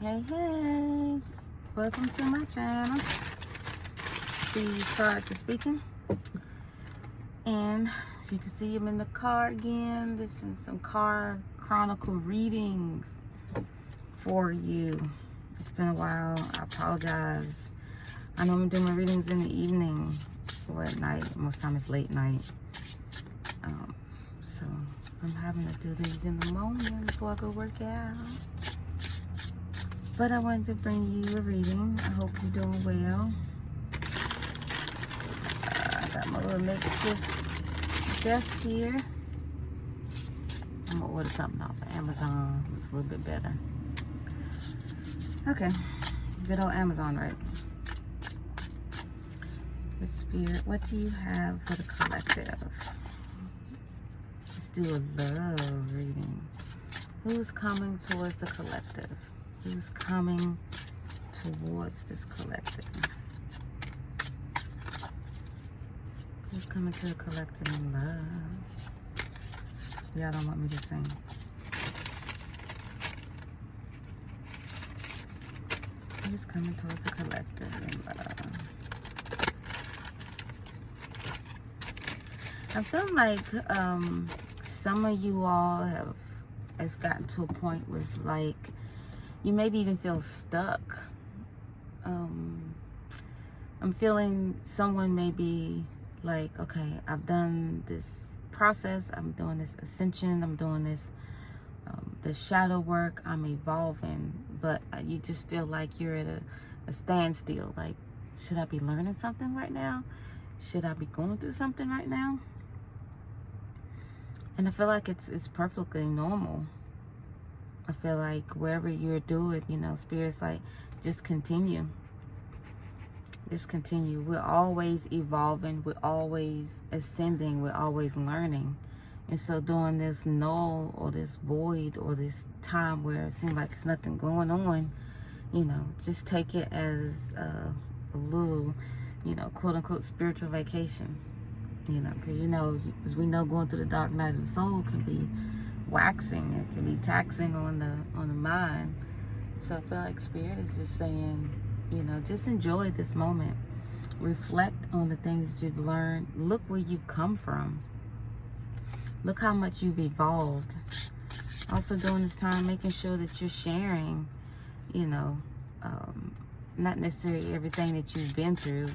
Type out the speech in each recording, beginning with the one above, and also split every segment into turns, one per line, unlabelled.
Hey, welcome to my channel. These cards are speaking, and as you can see, I'm in the car again. This is some car chronicle readings for you. It's been a while. I apologize. I know I'm doing my readings in the evening or at night. Most time it's late night. So I'm having to do these in the morning before I go work out. But I wanted to bring you a reading. I hope you're doing well. I got my little makeshift desk here. I'm gonna order something off of Amazon. It's a little bit better. Okay, good old Amazon, right? The Spirit, what do you have for the collective? Let's do a love reading. Who's coming towards the collective? Who's coming towards this collective? Who's coming to the collective in love? Y'all don't want me to sing. Who's coming towards the collective in love? I feel like some of you all has gotten to a point where it's like you maybe even feel stuck. I'm feeling someone may be like, okay, I've done this process, I'm doing this ascension, I'm doing this the shadow work, I'm evolving, but you just feel like you're at a standstill. Like, should I be learning something right now? Should I be going through something right now? And I feel like it's perfectly normal. I feel like wherever you're doing, you know, Spirit's like, just continue. Just continue. We're always evolving. We're always ascending. We're always learning. And so during this null or this void or this time where it seems like there's nothing going on, you know, just take it as a little, you know, quote unquote spiritual vacation. You know, because, you know, as we know, going through the dark night of the soul can be waxing. It can be taxing on the mind. So I feel like Spirit is just saying, you know, just enjoy this moment. Reflect on the things that you've learned. Look where you've come from. Look how much you've evolved. Also during this time, making sure that you're sharing, you know, not necessarily everything that you've been through,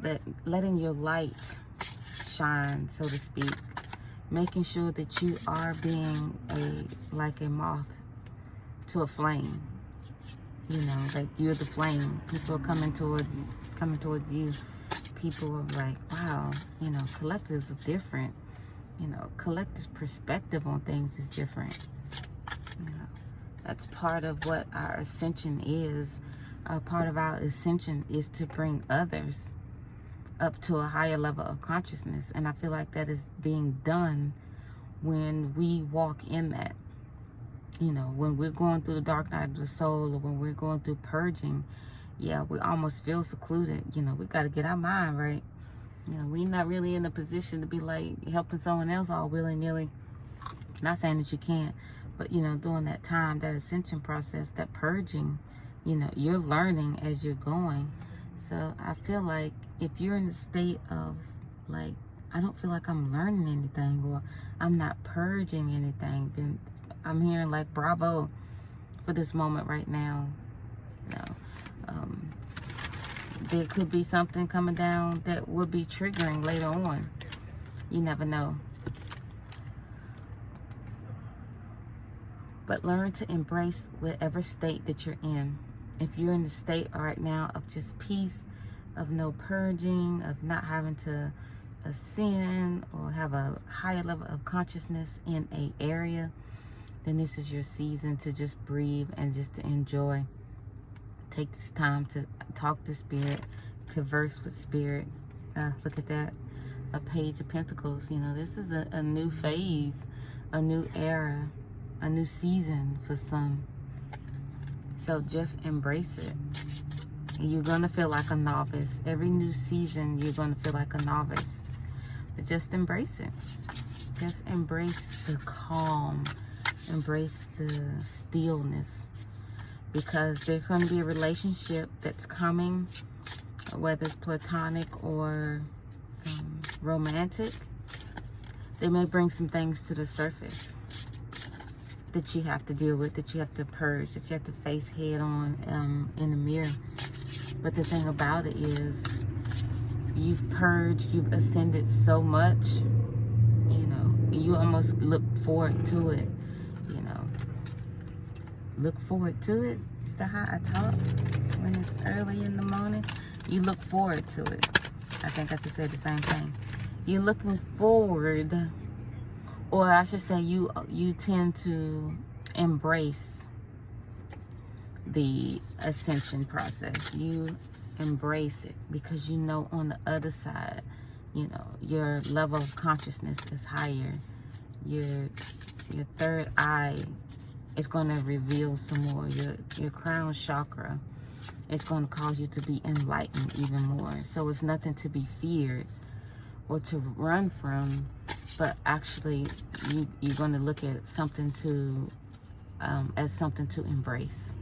but letting your light shine, so to speak. Making sure that you are being like a moth to a flame. You know, like you're the flame. People are coming towards you. People are like, wow, you know, collectives are different. You know, collective's perspective on things is different. You know, that's part of what our ascension is. Part of our ascension is to bring others up to a higher level of consciousness, and I feel like that is being done when we walk in that. You know, when we're going through the dark night of the soul, or when we're going through purging, yeah, we almost feel secluded. You know, we got to get our mind right. You know, we're not really in a position to be like helping someone else all willy-nilly. Not saying that you can't, but, you know, during that time, that ascension process, that purging, you know, you're learning as you're going. So I feel like if you're in a state of like, I don't feel like I'm learning anything, or I'm not purging anything, I'm hearing like, bravo for this moment right now. You know, there could be something coming down that will be triggering later on. You never know. But learn to embrace whatever state that you're in. If you're in the state right now of just peace, of no purging, of not having to ascend or have a higher level of consciousness in an area, then this is your season to just breathe and just to enjoy. Take this time to talk to Spirit, converse with Spirit. Look at that, a Page of Pentacles. You know, this is a new phase, a new era, a new season for some. So just embrace it. You're going to feel like a novice. Every new season, you're going to feel like a novice. But just embrace it. Just embrace the calm. Embrace the stillness. because there's going to be a relationship that's coming, whether it's platonic or romantic. They may bring some things to the surface that you have to deal with, that you have to purge, that you have to face head on in the mirror. But the thing about it is, you've purged, you've ascended so much, you know, you almost look forward to it, you know. Look forward to it. Is that how I talk when it's early in the morning? You look forward to it. I think I just said the same thing. You're looking forward, or I should say you tend to embrace the ascension process. You embrace it because you know on the other side, you know, your level of consciousness is higher. Your third eye is going to reveal some more. Your crown chakra is going to cause you to be enlightened even more. So it's nothing to be feared or to run from, but actually you're going to look at something to as something to embrace.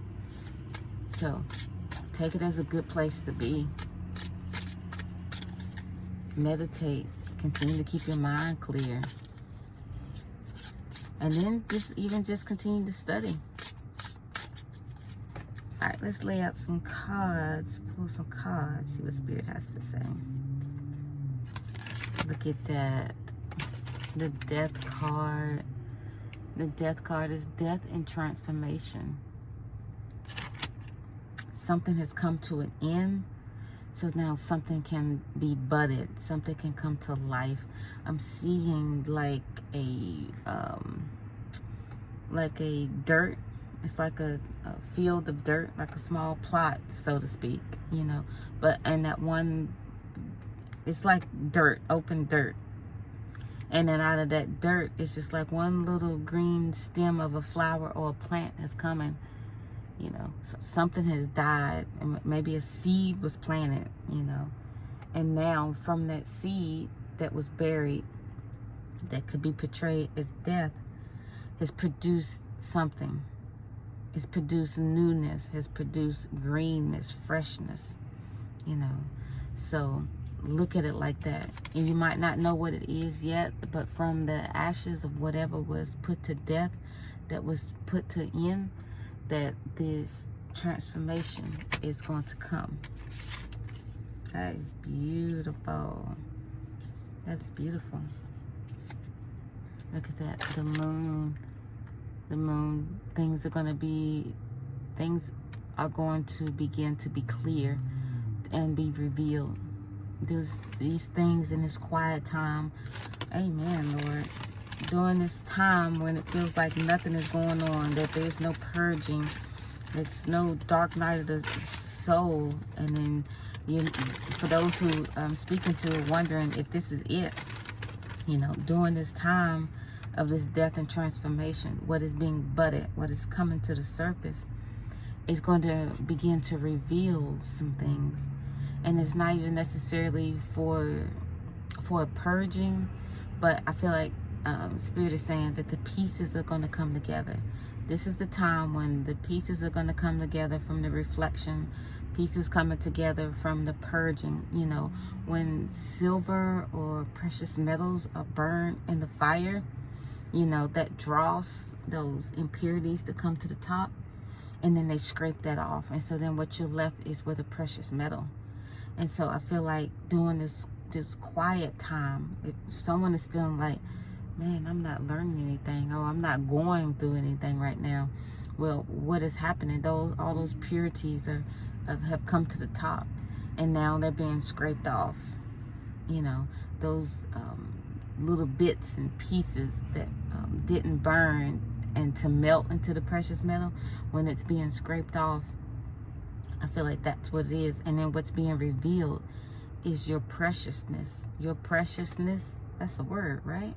So take it as a good place to be. Meditate. Continue to keep your mind clear. And then just continue to study. All right, let's lay out some cards. Pull some cards. See what Spirit has to say. Look at that. The Death card. The Death card is death and transformation. Something has come to an end. So now something can be budded. Something can come to life. I'm seeing like a dirt. It's like a field of dirt, like a small plot, so to speak, you know. But and that one, it's like dirt, open dirt. And then out of that dirt, it's just like one little green stem of a flower or a plant is coming. You know, so something has died, and maybe a seed was planted, you know, and now from that seed that was buried, that could be portrayed as death, has produced something. It's produced newness, has produced greenness, freshness, you know. So look at it like that. And you might not know what it is yet, but from the ashes of whatever was put to death, that was put to end, that this transformation is going to come. That is beautiful. That is beautiful. Look at that. The moon. The moon. Things are going to begin to be clear and be revealed. These things in this quiet time. Amen, Lord. During this time when it feels like nothing is going on, that there's no purging, it's no dark night of the soul, and then for those who I'm speaking to wondering if this is it, you know, during this time of this death and transformation, what is being budded, what is coming to the surface, is going to begin to reveal some things. And it's not even necessarily for a purging, but I feel like Spirit is saying that the pieces are going to come together. This is the time when the pieces are going to come together from the reflection, pieces coming together from the purging. You know, when silver or precious metals are burned in the fire, you know, that draws those impurities to come to the top, and then they scrape that off. And so then what you're left is with a precious metal. And so I feel like during this quiet time, if someone is feeling like, man, I'm not learning anything, or I'm not going through anything right now, well, what is happening? All those purities have come to the top, and now they're being scraped off. You know, those little bits and pieces that didn't burn and to melt into the precious metal, when it's being scraped off, I feel like that's what it is. And then what's being revealed is your preciousness. Your preciousness, that's a word, right?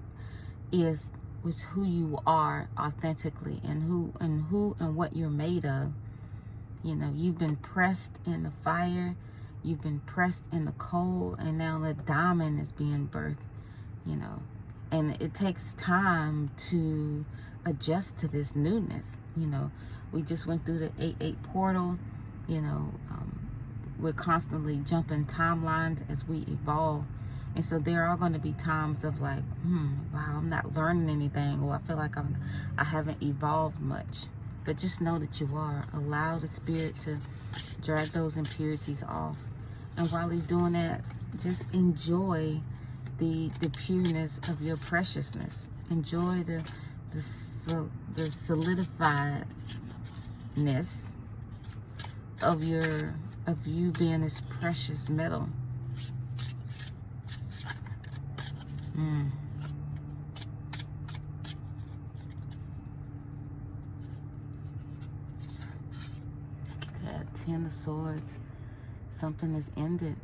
Is who you are authentically, and who and what you're made of. You know, you've been pressed in the fire, you've been pressed in the cold, and now the diamond is being birthed, you know. And it takes time to adjust to this newness, you know. We just went through the 8-8 portal. You know, we're constantly jumping timelines as we evolve. And so there are going to be times of like, wow, I'm not learning anything, or I feel like I haven't evolved much. But just know that you are. Allow the Spirit to drag those impurities off. And while He's doing that, just enjoy the pureness of your preciousness. Enjoy the solidifiedness of you being this precious metal. Look at that, 10 of Swords. Something has ended.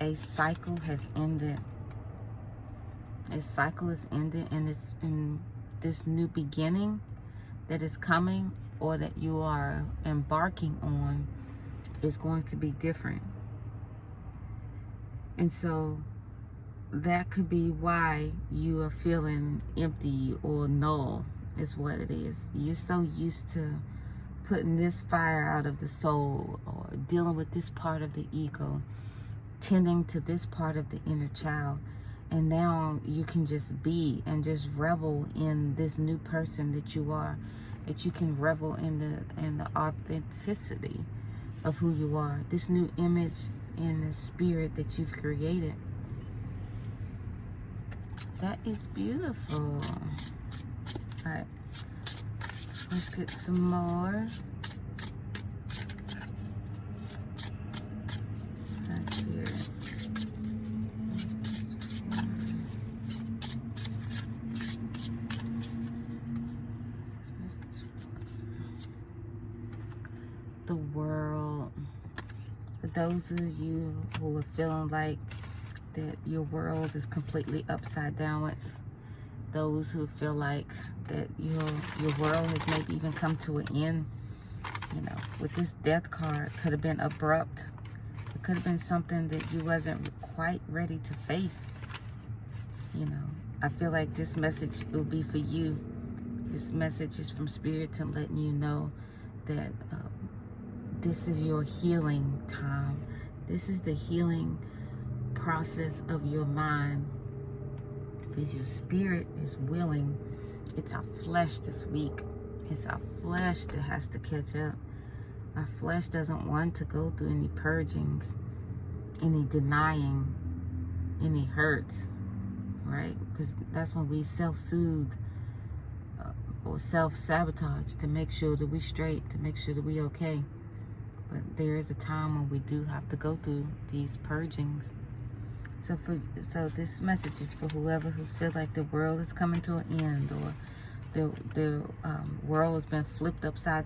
A cycle has ended. A cycle has ended, and it's in this new beginning that is coming, or that you are embarking on, is going to be different. And so that could be why you are feeling empty or null, is what it is. You're so used to putting this fire out of the soul, or dealing with this part of the ego, tending to this part of the inner child. And now you can just be and just revel in this new person that you are. That you can revel in the authenticity of who you are. This new image in the spirit that you've created. That is beautiful. All right, let's get some more. Spirit. The world. For those of you who are feeling like that your world is completely upside downwards, those who feel like that your world has maybe even come to an end, you know, with this death card, could have been abrupt. It could have been something that you wasn't quite ready to face. You know, I feel like this message will be for you. This message is from Spirit to letting you know that this is your healing time. This is the healing process of your mind, because your spirit is willing. It's our flesh this week. It's our flesh that has to catch up. Our flesh doesn't want to go through any purgings, any denying, any hurts, right? Because that's when we self-soothe or self-sabotage to make sure that we straight, to make sure that we okay. But there is a time when we do have to go through these purgings. So this message is for whoever who feel like the world is coming to an end, or the world has been flipped upside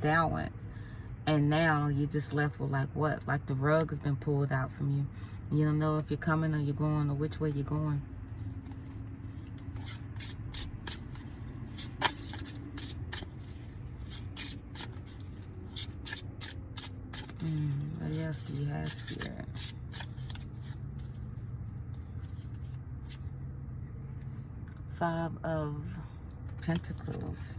downwards, and now you're just left with like what? Like the rug has been pulled out from you. You don't know if you're coming or you're going, or which way you're going. What else do you have here? Five of Pentacles.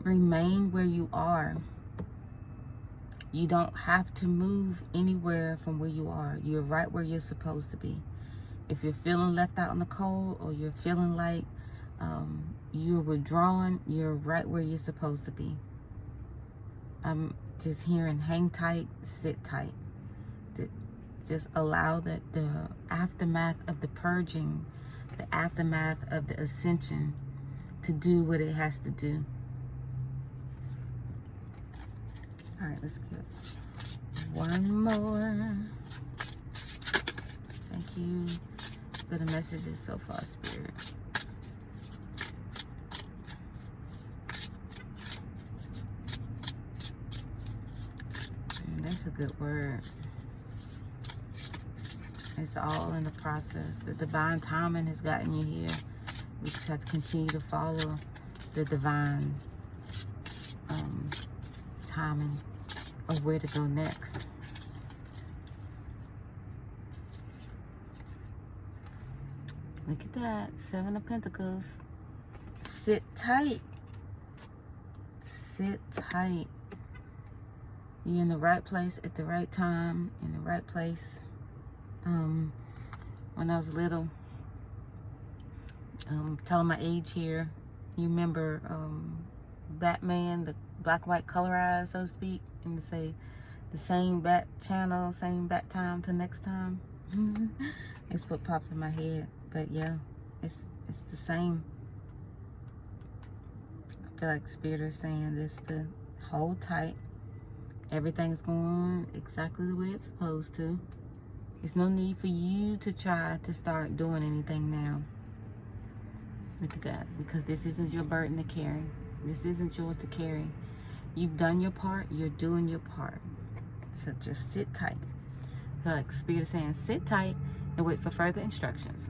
Remain where you are. You don't have to move anywhere from where you are. You're right where you're supposed to be. If you're feeling left out in the cold, or you're feeling like you're withdrawn, you're right where you're supposed to be. I'm just hearing hang tight, sit tight. Just allow that the aftermath of the purging, the aftermath of the ascension, to do what it has to do. All right, let's get one more. Thank you for the messages so far, Spirit. That's a good word. It's all in the process. The divine timing has gotten you here. We just have to continue to follow the divine timing of where to go next. Look at that. 7 of Pentacles. sit tight. Sit tight. You're in the right place at the right time, in the right place. When I was little, telling my age here, you remember Batman, the black, white, colorized, so to speak, and to say the same bat channel, same bat time to next time. It's what popped in my head. But yeah, it's the same. I feel like Spirit is saying this to hold tight. Everything's going on exactly the way it's supposed to. There's no need for you to try to start doing anything now. Look at that. Because this isn't your burden to carry. This isn't yours to carry. You've done your part. You're doing your part. So just sit tight. I feel like Spirit is saying sit tight and wait for further instructions.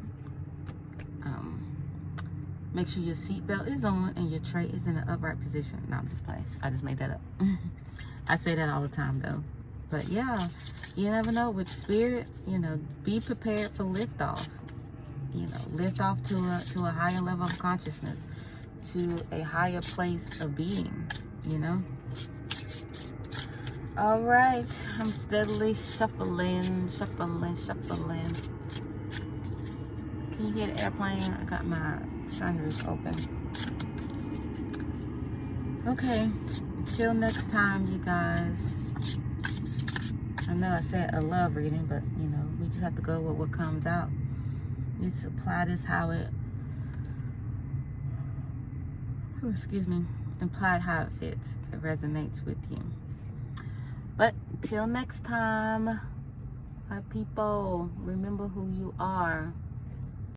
Make sure your seatbelt is on and your tray is in an upright position. No, I'm just playing. I just made that up. I say that all the time though. But yeah, you never know with Spirit, you know, be prepared for liftoff. You know, lift off to a higher level of consciousness, to a higher place of being, you know. All right, I'm steadily shuffling. Can you hear the airplane? I got my sunroof open. Okay, until next time, you guys. I know I said a love reading, but you know, we just have to go with what comes out. Just apply this how it, apply it how it fits. If it resonates with you. But till next time, my people, remember who you are.